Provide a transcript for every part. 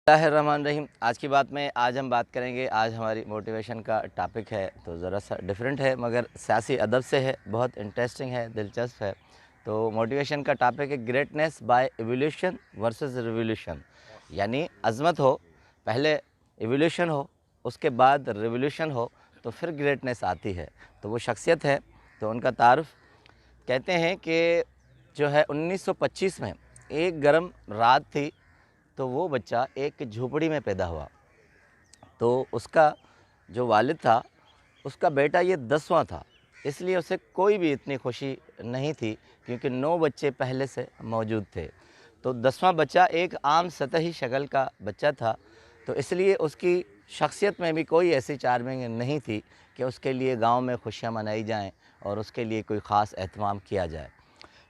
बिस्मिल्लाहिर्रहमानिर्रहीम। आज की बात में आज हम बात करेंगे। आज हमारी मोटिवेशन का टॉपिक है तो ज़रा सा डिफरेंट है, मगर सियासी अदब से है, बहुत इंटरेस्टिंग है, दिलचस्प है। तो मोटिवेशन का टॉपिक है greatness by evolution versus revolution. यानी अज़मत हो, पहले एवोल्यूशन हो, उसके बाद रिवोल्यूशन हो, तो फिर ग्रेटनेस आती है। तो वो शख्सियत है, तो उनका तारुफ कहते हैं कि जो है 1925 में एक गर्म रात थी, तो वो बच्चा एक झोपड़ी में पैदा हुआ। तो उसका जो वालिद था, उसका बेटा ये 10वां था, इसलिए उसे कोई भी इतनी खुशी नहीं थी, क्योंकि 9 बच्चे पहले से मौजूद थे। तो 10वां बच्चा एक आम सतही शक्ल का बच्चा था, तो इसलिए उसकी शख्सियत में भी कोई ऐसी चार्मिंग नहीं थी कि उसके लिए गांव में खुशियां मनाई जाएं और उसके लिए कोई ख़ास एहतमाम किया जाए।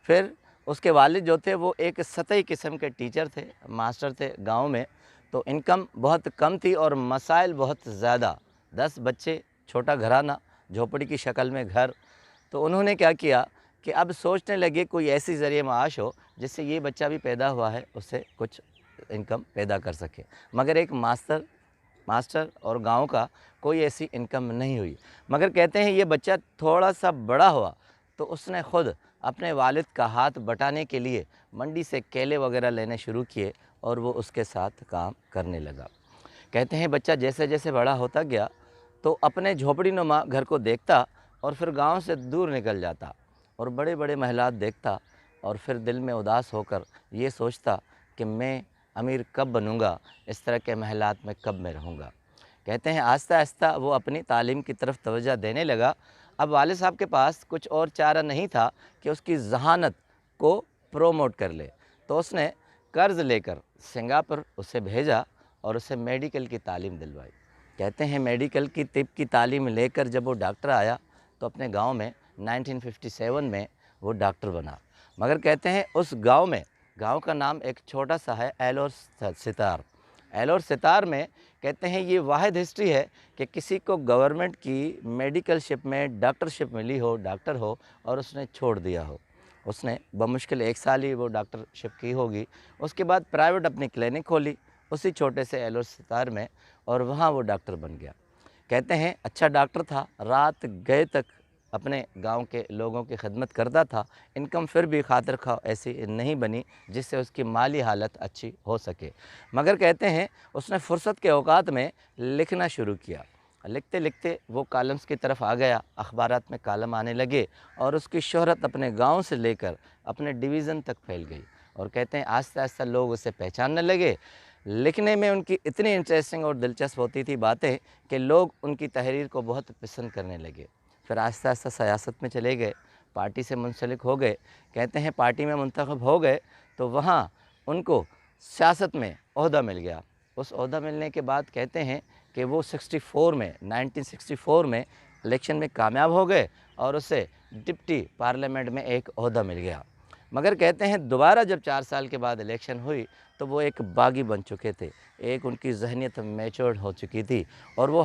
फिर उसके वालिद जो थे वो एक सतही किस्म के टीचर थे, मास्टर थे गांव में। तो इनकम बहुत कम थी और मसाइल बहुत ज़्यादा। 10 बच्चे, छोटा घराना, झोपड़ी की शक्ल में घर। तो उन्होंने क्या किया कि अब सोचने लगे कोई ऐसी ज़रिए माश हो जिससे ये बच्चा भी पैदा हुआ है उससे कुछ इनकम पैदा कर सके। मगर एक मास्टर और गांव का कोई ऐसी इनकम नहीं हुई। मगर कहते हैं ये बच्चा थोड़ा सा बड़ा हुआ तो उसने ख़ुद अपने वालिद का हाथ बटाने के लिए मंडी से केले वगैरह लेने शुरू किए और वो उसके साथ काम करने लगा। कहते हैं बच्चा जैसे जैसे बड़ा होता गया तो अपने झोपड़ी नुमा घर को देखता और फिर गांव से दूर निकल जाता और बड़े बड़े महलात देखता और फिर दिल में उदास होकर ये सोचता कि मैं अमीर कब बनूंगा, इस तरह के महलात में कब मैं रहूँगा। कहते हैं आहिस्ता आहिस्ता वो अपनी तालीम की तरफ तवज्जो देने लगा। अब वालिद साहब के पास कुछ और चारा नहीं था कि उसकी ज़हानत को प्रोमोट कर ले, तो उसने कर्ज़ लेकर सिंगापुर उसे भेजा और उसे मेडिकल की तालीम दिलवाई। कहते हैं मेडिकल की तिब की तालीम लेकर जब वो डॉक्टर आया तो अपने गांव में 1957 में वो डॉक्टर बना। मगर कहते हैं उस गांव का नाम एक छोटा सा है एलोर सितार। एलोर सितार में कहते हैं ये वाहिद हिस्ट्री है कि किसी को गवर्नमेंट की मेडिकलशिप में डॉक्टरशिप मिली हो, डॉक्टर हो, और उसने छोड़ दिया हो। उसने बमुश्किल 1 साल ही वो डॉक्टरशिप की होगी। उसके बाद प्राइवेट अपनी क्लिनिक खोली उसी छोटे से एलोर सितार में और वहाँ वो डॉक्टर बन गया। कहते हैं अच्छा डॉक्टर था, रात गए तक अपने गांव के लोगों की खिदमत करता था। इनकम फिर भी खातिर खा ऐसी नहीं बनी जिससे उसकी माली हालत अच्छी हो सके। मगर कहते हैं उसने फुर्सत के औकात में लिखना शुरू किया। लिखते लिखते वो कॉलम्स की तरफ आ गया, अखबारात में कॉलम आने लगे और उसकी शोहरत अपने गांव से लेकर अपने डिवीज़न तक फैल गई। और कहते हैं आहिस्ता आहिस्ता लोग उसे पहचानने लगे। लिखने में उनकी इतनी इंटरेस्टिंग और दिलचस्प होती थी बातें कि लोग उनकी तहरीर को बहुत पसंद करने लगे। फिर आहिस्ता आहिस्ता सियासत में चले गए, पार्टी से मुंसलिक हो गए। कहते हैं पार्टी में मुंतखब हो गए तो वहाँ उनको सियासत में ओहदा मिल गया। उस ओहदा मिलने के बाद कहते हैं कि वो 1964 में इलेक्शन में कामयाब हो गए और उसे डिप्टी पार्लियामेंट में एक ओहदा मिल गया। मगर कहते हैं दोबारा जब 4 साल के बाद इलेक्शन हुई तो वो एक बागी बन चुके थे, एक उनकी जहनीत मैच्योर्ड हो चुकी थी और वो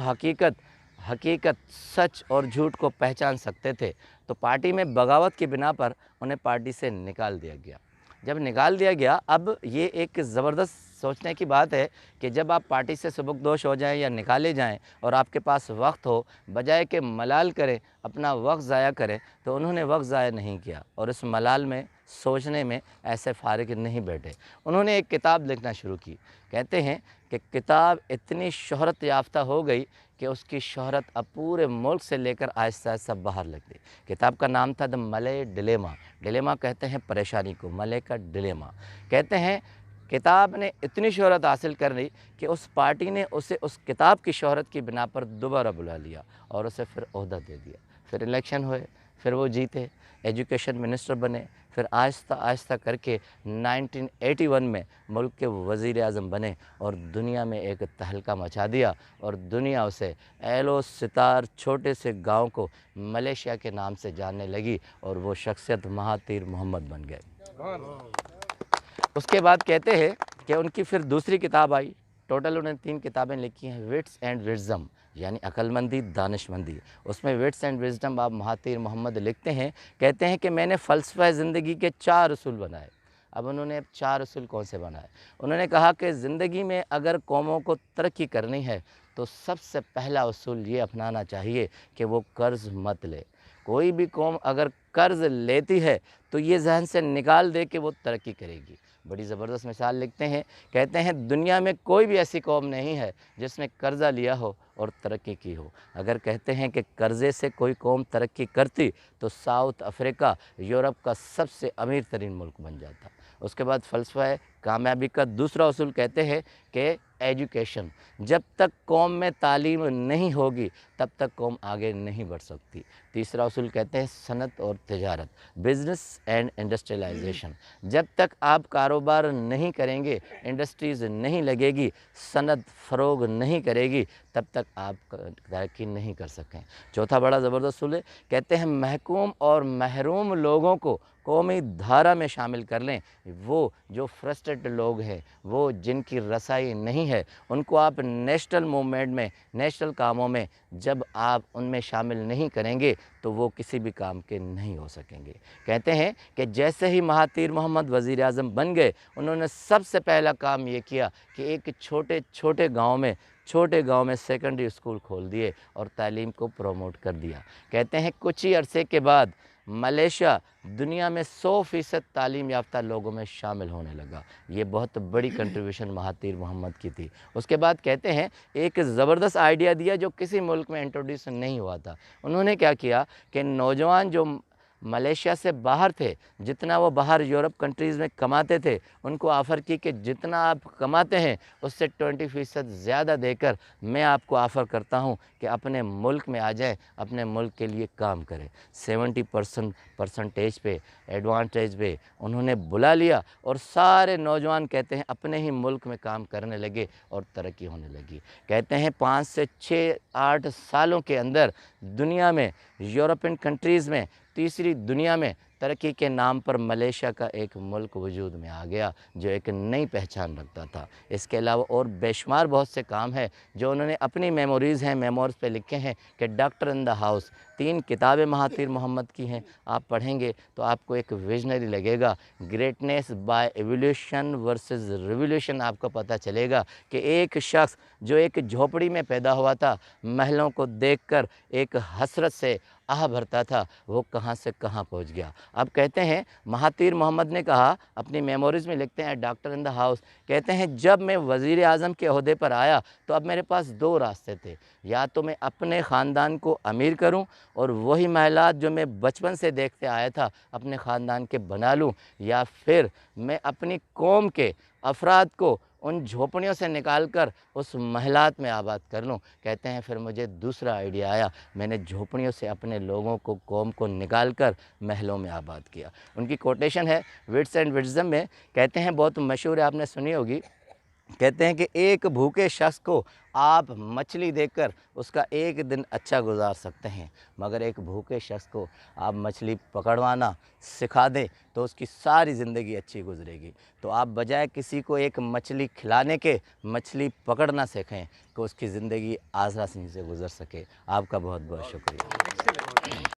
हकीकत सच और झूठ को पहचान सकते थे। तो पार्टी में बगावत की बिना पर उन्हें पार्टी से निकाल दिया गया। जब निकाल दिया गया, अब ये एक ज़बरदस्त सोचने की बात है कि जब आप पार्टी से सुबुकदोश हो जाएं या निकाले जाएं और आपके पास वक्त हो, बजाय कि मलाल करें, अपना वक्त ज़ाया करें, तो उन्होंने वक्त ज़ाया नहीं किया और इस मलाल में सोचने में ऐसे फारिग नहीं बैठे। उन्होंने एक किताब लिखना शुरू की। कहते हैं कि किताब इतनी शोहरत याफ्ता हो गई कि उसकी शोहरत अब पूरे मुल्क से लेकर आहिस्ता आहिस्ता बाहर लग गई। किताब का नाम था द मलय डिलेमा। डिलेमा कहते हैं परेशानी को, मलय का डिलेमा। कहते हैं किताब ने इतनी शोहरत हासिल कर ली कि उस पार्टी ने उसे उस किताब की शोहरत की बिना पर दोबारा बुला लिया और उसे फिर ओहदा दे दिया। फिर इलेक्शन हुए, फिर वो जीते, एजुकेशन मिनिस्टर बने, फिर आहिस्ता आहिस्ता करके 1981 में मुल्क के वज़ीर आज़म बने और दुनिया में एक तहलका मचा दिया और दुनिया उसे एलो सितार छोटे से गांव को मलेशिया के नाम से जानने लगी और वो शख्सियत महातीर मोहम्मद बन गए। उसके बाद कहते हैं कि उनकी फिर दूसरी किताब आई। टोटल उन्होंने 3 किताबें लिखी हैं, विट्स एंड विज़डम यानी अक्लमंदी, दानिशमंदी। उसमें विट्स एंड विज़डम आप महातीर मोहम्मद लिखते हैं, कहते हैं कि मैंने फ़लसफ़ा ज़िंदगी के 4 उसूल बनाए। اب انہوں نے 4 اصول کون سے بنائے؟ انہوں نے کہا کہ زندگی میں اگر قوموں کو ترقی کرنی ہے تو سب سے پہلا اصول یہ اپنانا چاہیے کہ وہ قرض مت لے۔ کوئی بھی قوم اگر قرض لیتی ہے تو یہ ذہن سے نکال دے کہ وہ ترقی کرے گی۔ بڑی زبردست مثال لکھتے ہیں، کہتے ہیں دنیا میں کوئی بھی ایسی قوم نہیں ہے جس نے قرضہ لیا ہو اور ترقی کی ہو۔ اگر کہتے ہیں کہ قرضے سے کوئی قوم ترقی کرتی تو ساؤتھ افریقہ یورپ کا سب سے امیر ترین ملک بن جاتا۔ اس کے بعد فلسفہ کامیابی کا دوسرا اصول کہتے ہیں کہ ایجوکیشن، جب تک قوم میں تعلیم نہیں ہوگی تب تک قوم آگے نہیں بڑھ سکتی۔ تیسرا اصول کہتے ہیں صنعت اور تجارت، بزنس اینڈ انڈسٹریلائزیشن، جب تک آپ کاروبار نہیں کریں گے، انڈسٹریز نہیں لگے گی، صنعت فروغ نہیں کرے گی، تب تک آپ ترقی نہیں کر سکیں۔ چوتھا بڑا زبردست اصول ہے، کہتے ہیں محکوم اور محروم لوگوں کو قومی دھارا میں شامل کر لیں۔ وہ جو فرسٹریٹ لوگ ہیں، وہ جن کی رسائی نہیں ہے، ان کو آپ نیشنل موومنٹ میں، نیشنل کاموں میں جب آپ ان میں شامل نہیں کریں گے تو وہ کسی بھی کام کے نہیں ہو سکیں گے۔ کہتے ہیں کہ جیسے ہی مہاتیر محمد وزیر اعظم بن گئے، انہوں نے سب سے پہلا کام یہ کیا کہ ایک چھوٹے گاؤں میں سیکنڈری اسکول کھول دیے اور تعلیم کو پروموٹ کر دیا۔ کہتے ہیں کچھ ہی عرصے کے بعد ملیشیا دنیا میں 100% تعلیم یافتہ لوگوں میں شامل ہونے لگا۔ یہ بہت بڑی کنٹریبیوشن مہاتیر محمد کی تھی۔ اس کے بعد کہتے ہیں ایک زبردست آئیڈیا دیا جو کسی ملک میں انٹروڈیوس نہیں ہوا تھا۔ انہوں نے کیا کیا کہ نوجوان جو ملیشیا سے باہر تھے، جتنا وہ باہر یورپ کنٹریز میں کماتے تھے، ان کو آفر کی کہ جتنا آپ کماتے ہیں اس سے 20% زیادہ دے کر میں آپ کو آفر کرتا ہوں کہ اپنے ملک میں آ جائیں، اپنے ملک کے لیے کام کریں۔ 70% پہ ایڈوانٹیج پہ انہوں نے بلا لیا اور سارے نوجوان کہتے ہیں اپنے ہی ملک میں کام کرنے لگے اور ترقی ہونے لگی۔ کہتے ہیں 5 سے 6-8 سالوں کے اندر دنیا میں، یورپین کنٹریز میں، تیسری دنیا میں ترقی کے نام پر ملیشیا کا ایک ملک وجود میں آ گیا جو ایک نئی پہچان رکھتا تھا۔ اس کے علاوہ اور بے شمار بہت سے کام ہیں جو انہوں نے اپنی میموریز پہ لکھے ہیں کہ ڈاکٹر ان دا ہاؤس، 3 کتابیں مہاتیر محمد کی ہیں، آپ پڑھیں گے تو آپ کو ایک ویژنری لگے گا۔ Greatness by evolution versus revolution آپ کو پتہ چلے گا کہ ایک شخص جو ایک جھوپڑی میں پیدا ہوا تھا، محلوں کو دیکھ کر ایک حسرت سے آہ بھرتا تھا، وہ کہاں سے کہاں پہنچ گیا۔ اب کہتے ہیں مہاتیر محمد نے کہا، اپنی میموریز میں لکھتے ہیں ڈاکٹر ان دا ہاؤس، کہتے ہیں جب میں وزیر اعظم کے عہدے پر آیا تو اب میرے پاس 2 راستے تھے، یا تو میں اپنے خاندان کو امیر کروں اور وہی محلات جو میں بچپن سے دیکھتے آیا تھا اپنے خاندان کے بنا لوں، یا پھر میں اپنی قوم کے افراد کو ان جھوپڑیوں سے نکال کر اس محلات میں آباد کر لوں۔ کہتے ہیں پھر مجھے دوسرا آئیڈیا آیا، میں نے جھوپڑیوں سے اپنے لوگوں کو، قوم کو نکال کر محلوں میں آباد کیا۔ ان کی کوٹیشن ہے وٹس اینڈ وزڈم میں، کہتے ہیں بہت مشہور ہے، آپ نے سنی ہوگی، کہتے ہیں کہ ایک بھوکے شخص کو آپ مچھلی دے کر اس کا ایک دن اچھا گزار سکتے ہیں، مگر ایک بھوکے شخص کو آپ مچھلی پکڑوانا سکھا دیں تو اس کی ساری زندگی اچھی گزرے گی۔ تو آپ بجائے کسی کو ایک مچھلی کھلانے کے مچھلی پکڑنا سیکھیں کہ اس کی زندگی آسانی سے گزر سکے۔ آپ کا بہت بہت شکریہ۔